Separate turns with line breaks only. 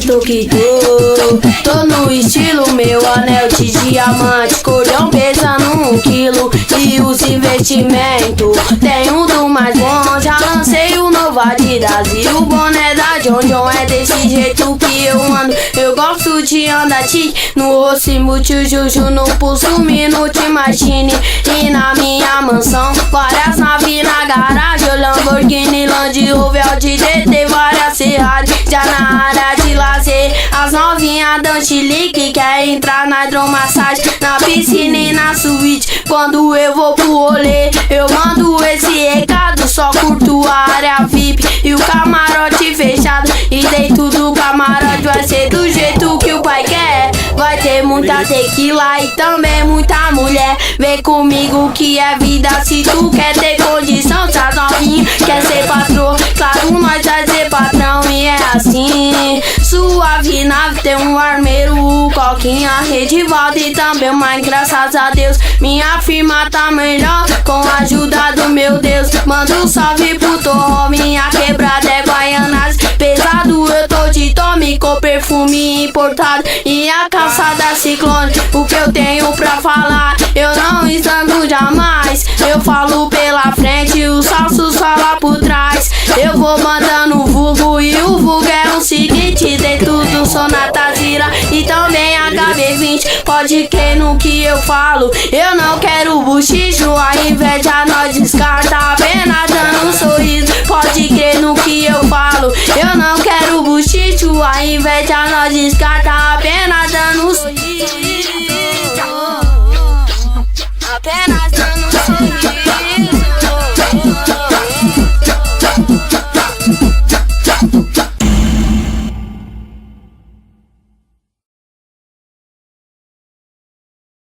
jeito que tô no estilo, meu anel de diamante, cordão pesando 1 quilo e os investimentos. Tem um do mais bom, já lancei o novo Adidas e o boné da John John. É desse jeito que eu ando, eu gosto de andar tique no rosto, tio Juju no pulso, Minute Machine. E na minha mansão, várias naves na garagem, Lamborghini, Land Rover, Audi TT, várias Ferrari. Já na área de lazer, as novinhas dão chilique, quer entrar na hidromassagem, na piscina e na suíte. Quando eu vou pro rolê, eu mando esse recado, só curto a área VIP e o camarote fechado. E dentro do camarote vai ser do jeito que o pai quer. Vai ter muita tequila e também muita mulher. Vem comigo que é vida, se tu quer ter condição. Se as novinhas quer ser patrão, claro, nós vai ser patrão. E é assim, suave nave, tem um armeiro, coquinha, Redivaldo e também mãe. Graças a Deus, minha firma tá melhor com a ajuda do meu Deus. Manda um salve pro Torró, minha quebrada é Guaianazes. Pesado eu tô de tome com perfume importado e a calçada Ciclone. O que eu tenho pra falar, eu não esando jamais. Eu falo pela frente, os falsos falam por trás. Eu vou mandando o vulgo e o vulgo é o seguinte: dentro do Sonata Zira e também HB20. Pode crer no que eu falo, eu não quero buchicho, a inveja nós descarta, apenas dando um sorriso. Pode crer no que eu falo, eu não quero buchicho, a inveja nós descarta, apenas